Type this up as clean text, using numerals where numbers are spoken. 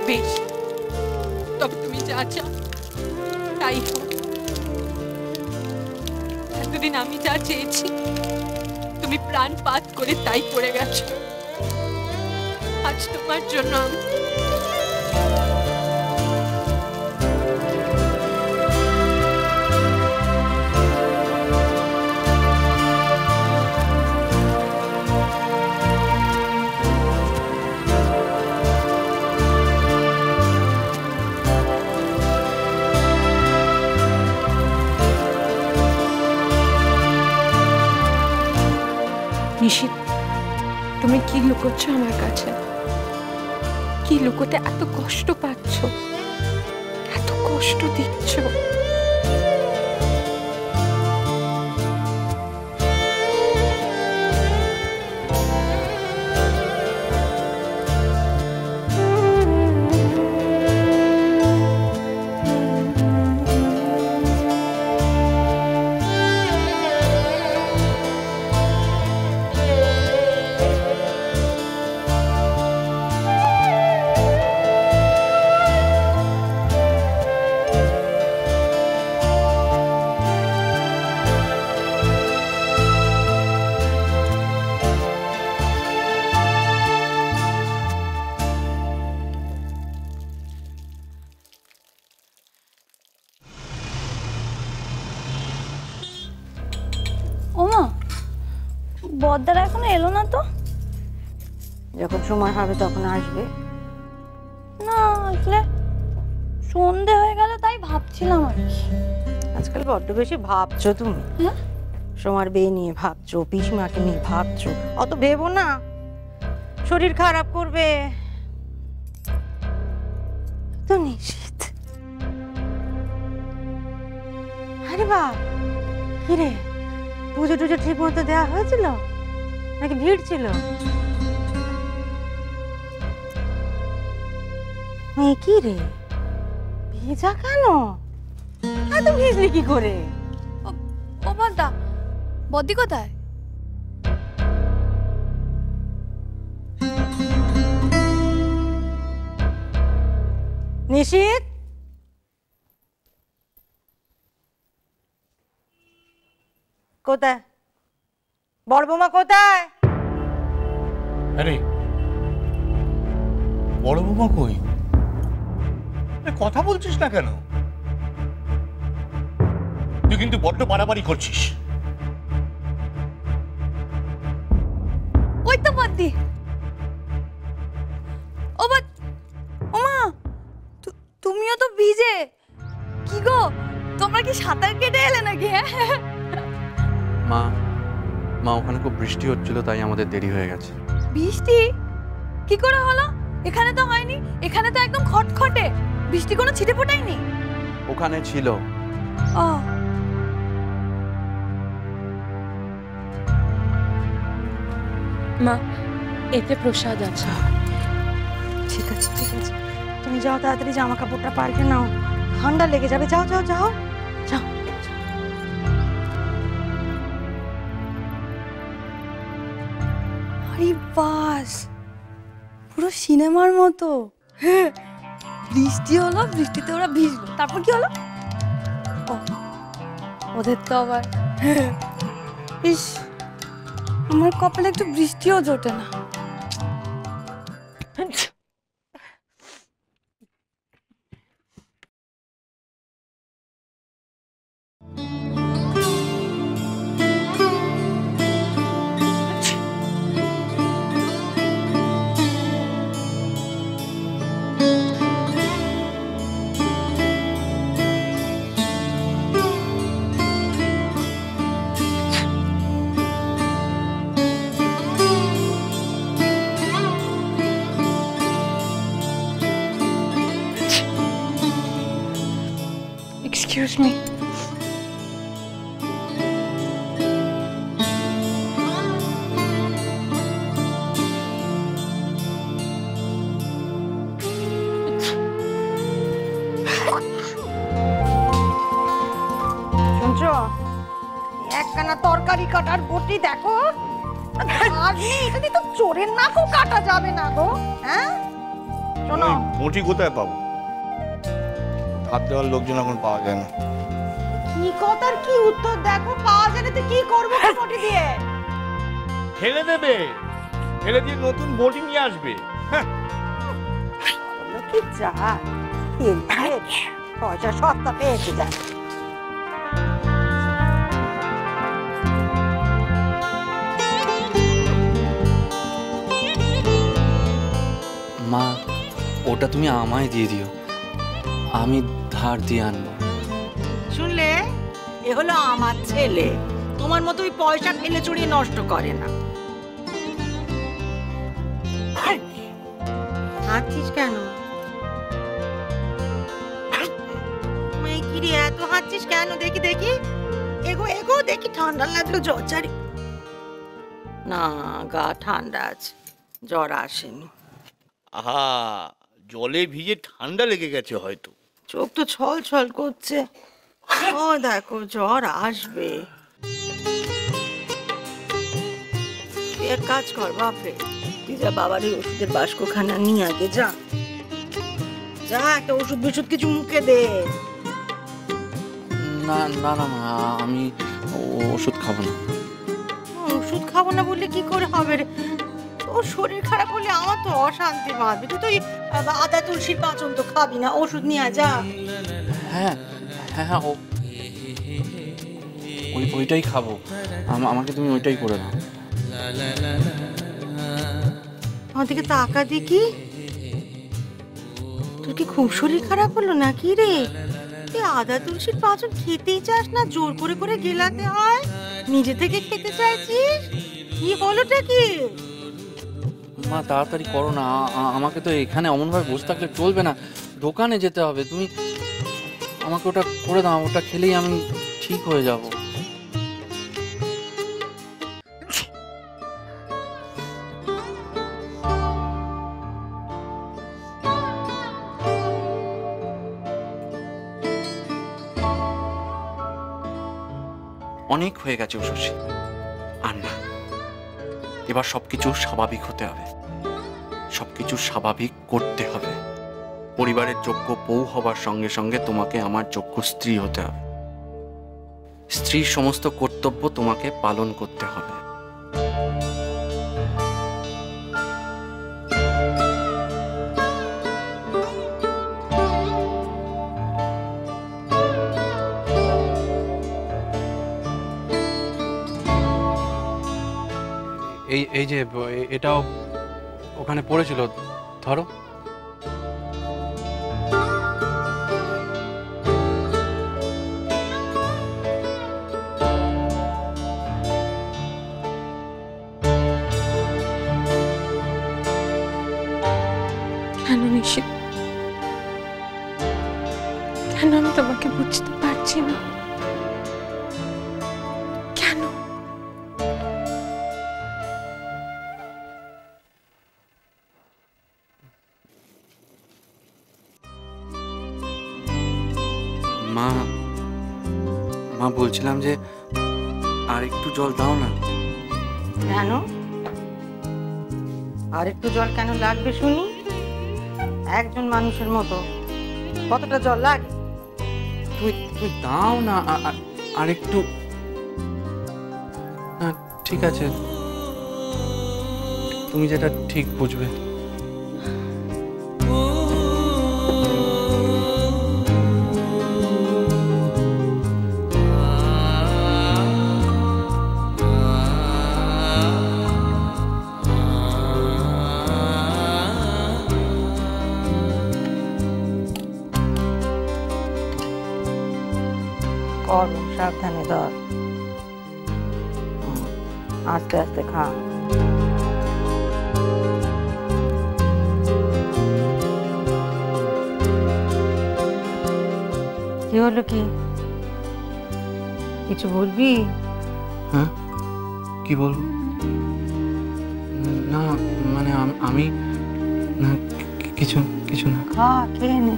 বেশ, তবে তুমি যা চাও তাই হোক। এতদিন আমি যা চেয়েছি তুমি প্রাণপাত করে তাই করে গেছো। আজ তোমার জন্য আমি নিশিত, তুমি কি লুকোচ্ছ আমার কাছে? কি লুকোতে এত কষ্ট পাচ্ছ, এত কষ্ট দিচ্ছ? বড়দারা এখনো এলো না তো? যখন সময় হবে তখন আসবে। না আসলে সন্ধে হয়ে গেল তাই ভাবছিলাম আর কি। আজকাল বড্ড বেশি ভাবছো তুমি। সোমার বিয়ে নিয়ে ভাবছো, পিসমাকে নিয়ে ভাবছো। অত ভেবো না, শরীর খারাপ করবে তো। নিশ্চিত। আরে বাহ, কিরে পুজো টুজো ঠিক মতো দেওয়া হয়েছিল নাকি ভিড় ছিল? কি রে ভেজা কেন? এত ভিজলি কি করে? ও বড়দা, বদ্দি কোথায়? নিশিত, কোথায়? বড় বৌমা কোথায়? আরে বড় বৌমা কই? কথা বলছিস না কেন? তুই কিন্তু বড্ড বাড়াবাড়ি করছিস। ওই তো বদ্দি। ওমা, তুমিও তো ভিজে। কি গো, তোমরা কি সাঁতার কেটে এলে নাকি? মা মা ওখানে খুব বৃষ্টি হচ্ছিল, তাই আমাদের দেরি হয়ে গেছে। বৃষ্টি কি করে হলো? এখানে তো হয়নি। এখানে তো একদম খটখটে বৃষ্টি, কোনো ছিটে ফোটায়নি। ওখানে ছিল। ও মা, এতে প্রসাদ আছে। ঠিক আছে ঠিক আছে, তুমি যাও তাড়াতাড়ি, জামা কাপড়টা পাল্টে নাও, ঠান্ডা লেগে যাবে। যাও যাও যাও যাও। আরে বাস, পুরো সিনেমার মতো। বৃষ্টি হলো, বৃষ্টিতে ওরা ভিজলো, তারপর কি হলো? ওদের তো আবার ইস, আমার কপালে একটু বৃষ্টিও জোটে না। Excuse me. শুনছো, একখানা তরকারি কাটার বটি দেখো, আর নেই, এটা দিয়ে তো চোরের নাকও কাটা যাবে না গো। হ্যাঁ, শোনো বটি কোথায় পাবো? ধার দেওয়ার লোকজন এখন পাওয়া যায় না। কি কথার কি উত্তর? দেখো পাওয়া গেলে তো কি করবো বটি দিয়ে? ফেলে দেবে, ফেলে দিয়ে নতুন বটি নিয়ে আসবে। হ্যাঁ, কি যা পয়সা সস্তা পেয়েছে যা। মা, ওটা তুমি আমায় দিয়ে দিও, আমি ধার দিয়ে আনবো। শুনলে, এ হলো আমার ছেলে, তোমার মতো ওই পয়সা ফেলে চুরিয়ে নষ্ট করে না। হাঁটছিস কেন? কিরে এত হাঁটছিস কেন? দেখি দেখি, এগো এগো দেখি, ঠান্ডা লাগলো, জ্বর জারি না? গা ঠান্ডা আছে, জ্বর আসেনি। আহা, জলে ভিজে ঠান্ডা লেগে গেছে হয়তো। চোখ তো ছল ছল করছে। ও দেখো, জ্বর আসবে। তুই এক কাজ কর বাপরে, তুই যা বাবার এই ওষুধের বাস্কখানা নিয়ে আগে যা, যা একটা ওষুধ বিষুধ কিছু মুখে দে। না না না মা, আমি ওষুধ খাবো না। ওষুধ খাবো না বললে কি করে হবে রে? তোর শরীর খারাপ হলে আমার তো অশান্তি বাঁধবে। তুই তো আদা তুলসীর পাচন তো খাবি না, ওষুধ নিয়ে যা। হ্যাঁ হ্যাঁ হ্যাঁ, ওইটাই খাবো, আমাকে তুমি ওইটাই করে দাও। আমার দিকে তাকা দেখি, তোর কি খুব শরীর খারাপ হলো নাকি রে? তুই আদা তুলসীর পাচন খেতেই চাস না, জোর করে করে গেলাতে হয়, নিজে থেকে খেতে চাইছিস? কি হলোটা কি? মা তাড়াতাড়ি করো না, আমাকে তো এখানে অমনভাবে বসে থাকলে চলবে না, দোকানে যেতে হবে। তুমি আমাকে ওটা করে দাও, ওটা খেলেই আমি ঠিক হয়ে যাব। অনেক হয়ে গেছে শশী, আর না, এবার সবকিছু স্বাভাবিক হতে হবে, সবকিছু স্বাভাবিক করতে হবে। পরিবারের যোগ্য বউ হবার সঙ্গে সঙ্গে তোমাকে আমার যোগ্য স্ত্রী হতে হবে। স্ত্রীর সমস্ত কর্তব্য তোমাকে পালন করতে হবে। এই যে এটাও ওখানে পড়েছিল, ধরো। কেন নিশিত, কেন আমি তোমাকে বুঝতে পারছি না? কেন? মা, মা বলছিলাম যে আর একটু জল দাও না। কেন? আর একটু জল কেন লাগবে শুনি? একজন মানুষের মতো কতটা জল লাগে? তুই দাও না, আর একটু। না ঠিক আছে, তুমি যেটা ঠিক বুঝবে। সাবধানে ধর, আস্তে আস্তে খা। কি হলো? কি কিছু বলবি? হ্যাঁ, কি বলবো? না মানে আমি না, কিছু কিছু না। খা, খেয়ে নে।